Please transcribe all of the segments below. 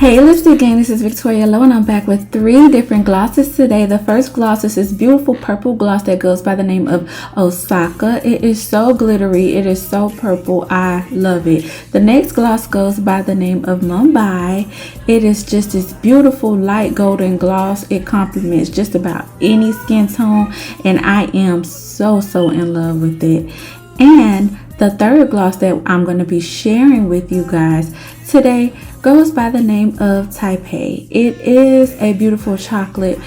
Hey Lipstick Gang, this is Victoria Lowe and I'm back with 3 different glosses today. The first gloss is this beautiful purple gloss that goes by the name of Osaka. It is so glittery, it is so purple, I love it. The next gloss goes by the name of Mumbai. It is just this beautiful light golden gloss. It complements just about any skin tone and I am so in love with it. And the third gloss that I'm going to be sharing with you guys today goes by the name of Taipei. It is a beautiful chocolate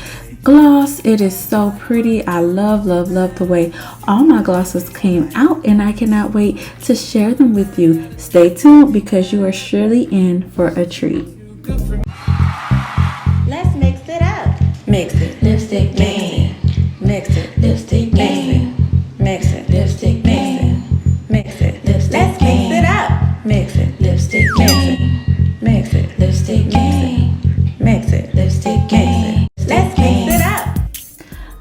gloss. It is so pretty. I love the way all my glosses came out and I cannot wait to share them with you. Stay tuned because you are surely in for a treat. Let's mix it up. Mix it. Lipstick gang. Mix it. Lipstick gang. Mix it. Lipstick gang. Mix it. Let's mix it up. Mix it. Lipstick gang. Mix it. Lipstick gang. Mix it. Lipstick gang. Let's mix it up.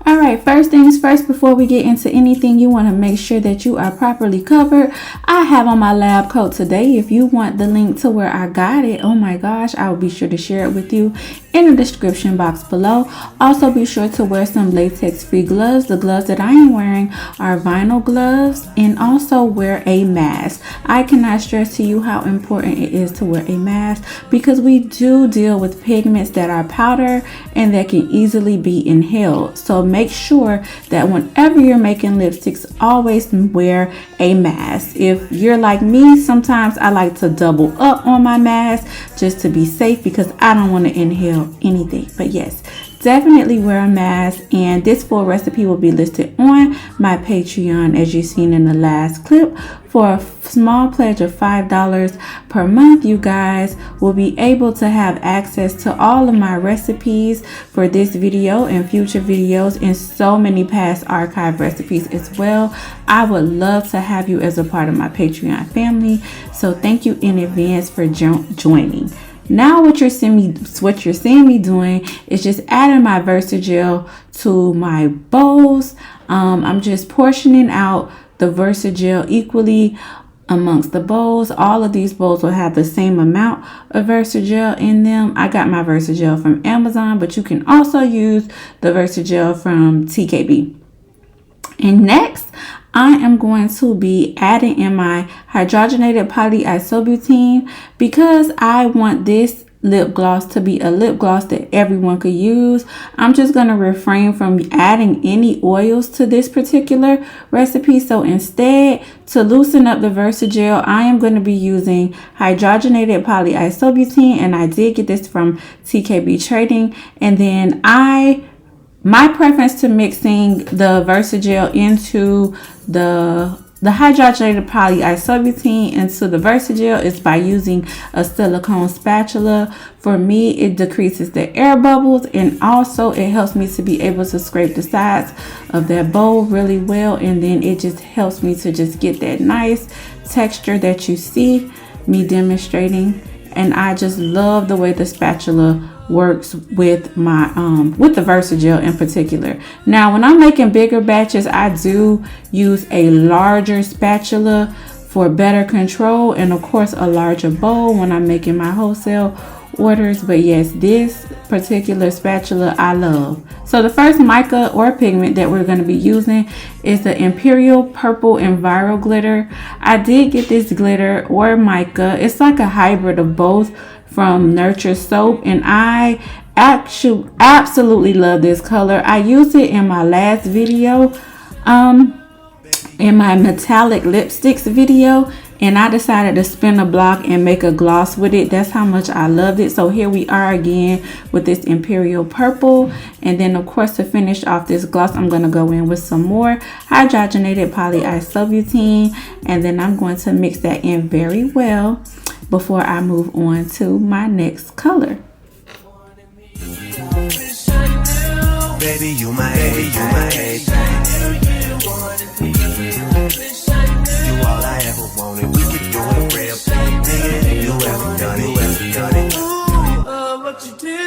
Alright, first things first, before we get into anything, you want to make sure that you are properly covered. I have on my lab coat today. If you want the link to where I got it, oh my gosh, I will be sure to share it with you in the description box below. Also be sure to wear some latex free gloves. The gloves that I am wearing are vinyl gloves, and also wear a mask. I cannot stress to you how important it is to wear a mask because we do deal with pigments that are powder and that can easily be inhaled. So make sure that whenever you're making lipsticks, always wear a mask. If you're like me, sometimes I like to double up on my mask just to be safe because I don't want to inhale anything. But yes, definitely wear a mask, and this full recipe will be listed on my Patreon as you've seen in the last clip. For a small pledge of $5 per month, you guys will be able to have access to all of my recipes for this video and future videos and so many past archive recipes as well. I would love to have you as a part of my Patreon family, so thank you in advance for joining. Now what you're seeing me doing is just adding my Versagel to my bowls. I'm just portioning out the Versagel equally amongst the bowls. All of these bowls will have the same amount of Versagel in them. I got my Versagel from Amazon, but you can also use the Versagel from TKB. And next, I am going to be adding in my Hydrogenated Polyisobutene because I want this lip gloss to be a lip gloss that everyone could use. I'm just going to refrain from adding any oils to this particular recipe. So instead, to loosen up the Versagel, I am going to be using Hydrogenated Polyisobutene, and I did get this from TKB Trading. And then my preference to mixing the Versagel into the hydrogenated polyisobutene into the Versagel is by using a silicone spatula. For me, it decreases the air bubbles, and also it helps me to be able to scrape the sides of that bowl really well, and then it just helps me to just get that nice texture that you see me demonstrating. And I just love the way the spatula works with my with the Versagel in particular. Now when I'm making bigger batches, I do use a larger spatula for better control, and of course a larger bowl when I'm making my wholesale orders. But yes, this particular spatula I love. So the first mica or pigment that we're going to be using is the Imperial Purple Enviroglitter. I did get this glitter or mica. It's like a hybrid of both from Nurture Soap, and I actually absolutely love this color. I used it in my last video, in my metallic lipsticks video, and I decided to spin a block and make a gloss with it. That's how much I loved it. So here we are again with this Imperial Purple, and then of course to finish off this gloss, I'm going to go in with some more Hydrogenated Polyisobutene, and then I'm going to mix that in very well before I move on to my next color. Baby, you my everything. You all I ever wanted. We could do it real big. Nigga, you ever done it? Ooh, what you do?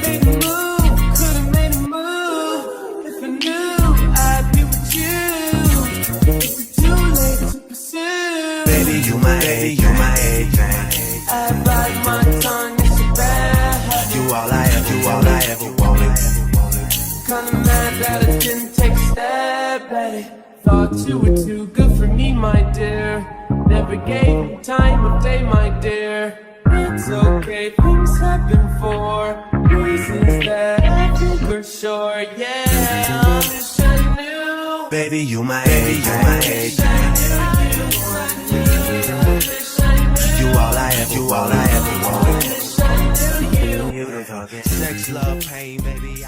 Make a move. Could've made a move if I knew I'd be with you. It's too late to pursue. Baby, you my everything. I bite my tongue. It's a bad thought you were too good for me, my dear. Never gave you time of day, my dear. It's okay, things happen for reasons that I think are sure. Yeah, I wish I knew. Baby, you my everything. You all I ever wanted. You the talking sex, love, pain, baby.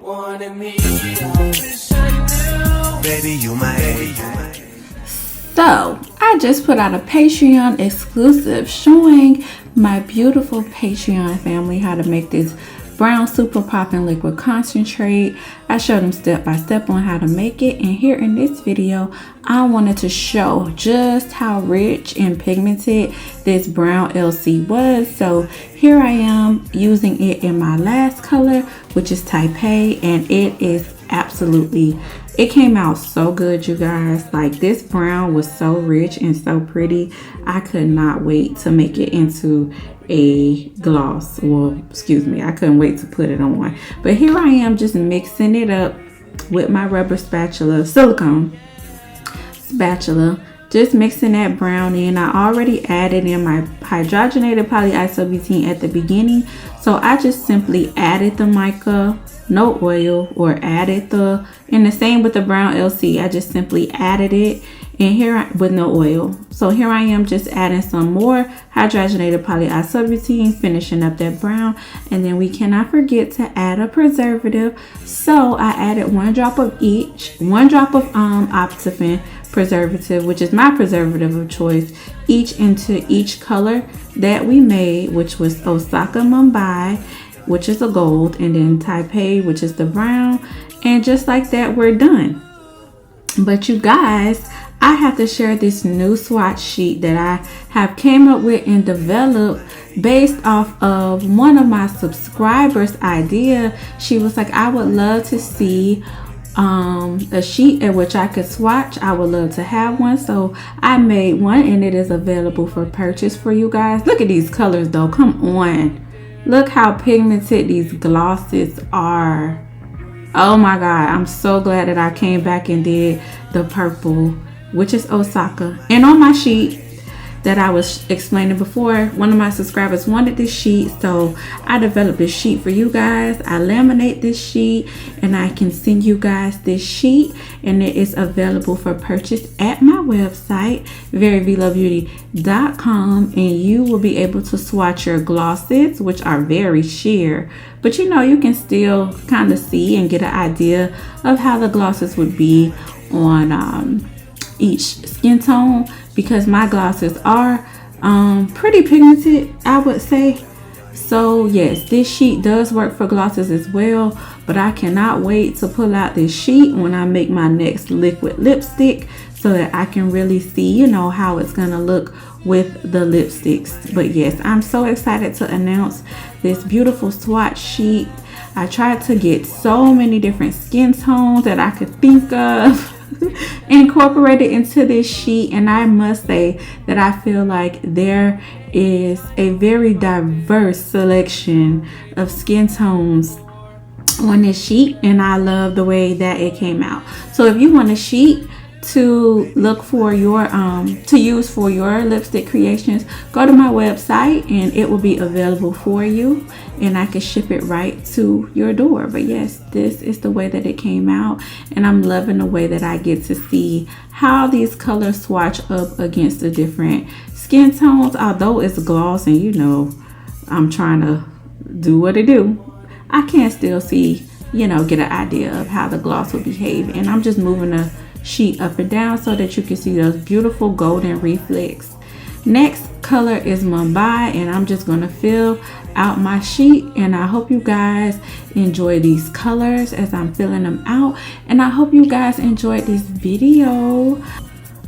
Wanted me, I wish I knew. Baby, you my everything. So, I just put out a Patreon exclusive showing my beautiful Patreon family how to make this brown super popping liquid concentrate. I showed them step by step on how to make it, and here in this video I wanted to show just how rich and pigmented this brown LC was. So here I am using it in my last color, which is Type A, and it is absolutely, it came out so good, you guys. Like, this brown was so rich and so pretty. I could not wait to make it into a gloss. Well, excuse me, I couldn't wait to put it on. But here I am just mixing it up with my rubber spatula, silicone spatula, just mixing that brown in. I already added in my hydrogenated polyisobutene at the beginning, so I just simply added the mica, no oil, or added the, and the same with the brown LC, I just simply added it in here with no oil. So here I am just adding some more hydrogenated polyisobutene, finishing up that brown, and then we cannot forget to add a preservative. So I added 1 drop of each, 1 drop of Optifin preservative, which is my preservative of choice, each into each color that we made, which was Osaka Mumbai, which is a gold, and then Taipei, which is the brown, and just like that we're done. But you guys, I have to share this new swatch sheet that I have came up with and developed based off of one of my subscribers' idea. She was like, I would love to see a sheet in which I could swatch. I would love to have one. So I made one, and it is available for purchase for you guys. Look at these colors though, come on. Look how pigmented these glosses are. Oh my god, I'm so glad that I came back and did the purple, which is Osaka. And on my sheet that I was explaining before, one of my subscribers wanted this sheet, so I developed this sheet for you guys. I laminate this sheet and I can send you guys this sheet, and it is available for purchase at my website veryveelobeauty.com, and you will be able to swatch your glosses, which are very sheer, but you know, you can still kind of see and get an idea of how the glosses would be on each skin tone, because my glosses are pretty pigmented, I would say. So yes, this sheet does work for glosses as well, but I cannot wait to pull out this sheet when I make my next liquid lipstick, so that I can really see, you know, how it's gonna look with the lipsticks. But yes, I'm so excited to announce this beautiful swatch sheet. I tried to get so many different skin tones that I could think of incorporated into this sheet, and I must say that I feel like there is a very diverse selection of skin tones on this sheet, and I love the way that it came out. So if you want a sheet to look for your to use for your lipstick creations, go to my website and it will be available for you, and I can ship it right to your door. But yes, this is the way that it came out, and I'm loving the way that I get to see how these colors swatch up against the different skin tones. Although it's gloss and, you know, I'm trying to do what it do, I can still see, you know, get an idea of how the gloss will behave. And I'm just moving the sheet up and down so that you can see those beautiful golden reflex. Next color is Mumbai, and I'm just going to fill out my sheet, and I hope you guys enjoy these colors as I'm filling them out, and I hope you guys enjoyed this video.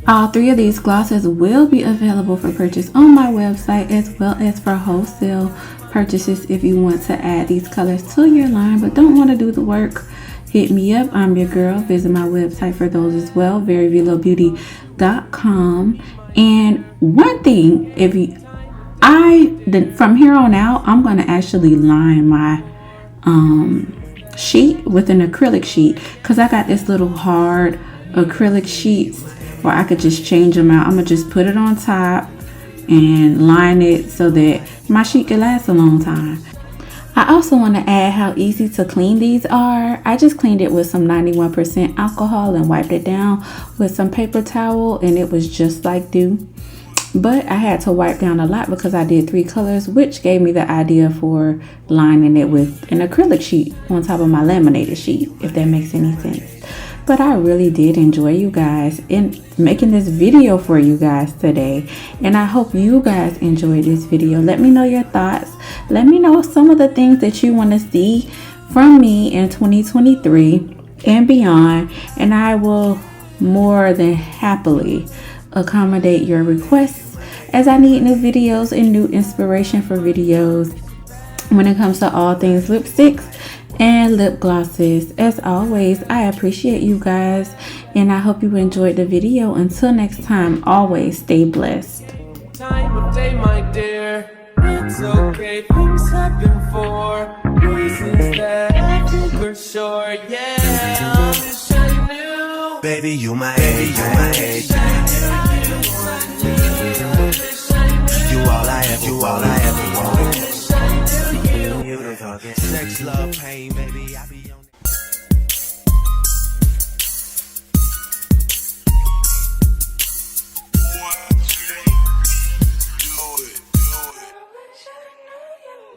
All 3 of these glosses will be available for purchase on my website, as well as for wholesale purchases if you want to add these colors to your line but don't want to do the work. Hit me up. I'm your girl. Visit my website for those as well, veryveelobeauty.com. And one thing, if you From here on out, I'm going to actually line my sheet with an acrylic sheet, because I got this little hard acrylic sheets where I could just change them out. I'm going to just put it on top and line it so that my sheet can last a long time. I also want to add how easy to clean these are. I just cleaned it with some 91% alcohol and wiped it down with some paper towel, and it was just like dew. But I had to wipe down a lot because I did 3 colors, which gave me the idea for lining it with an acrylic sheet on top of my laminated sheet, if that makes any sense. But I really did enjoy you guys in making this video for you guys today, and I hope you guys enjoyed this video. Let me know your thoughts. Let me know some of the things that you want to see from me in 2023 and beyond, and I will more than happily accommodate your requests, as I need new videos and new inspiration for videos when it comes to all things lipsticks and lip glosses. As always, I appreciate you guys, and I hope you enjoyed the video. Until next time, always stay blessed. Time of day, my dear. It's okay, things happen for reasons that I think are sure. Yeah, I'm just shining new. Baby, you my age, you my age. You all I ever, you all I ever wanted. You the talking sex, love, pain, baby, I be on it.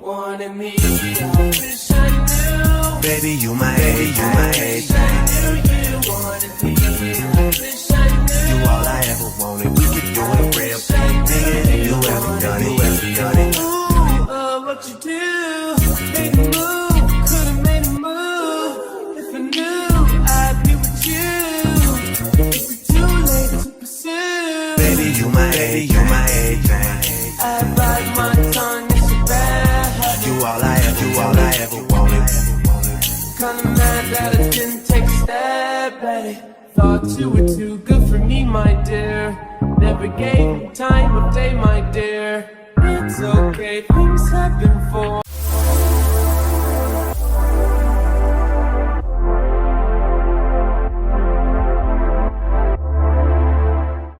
Wanted me, I wish I knew. Baby, you my age, you my age. You wanted me, I wish I knew. You all I ever wanted. We could do it real big, nigga. You ever done it, you ever done it. Ooh, what you do? Made a move, could've made a move. If I knew, I'd be with you. Is it too late to pursue? Baby, you my age, you my age. I bite my tongue, it's a bad habit. You all I ever, you all I ever wanted. Kinda mad that I didn't take a stab at it. Thought you were too good for me, my dear. Never gave me time of day, my dear. It's okay, things happen for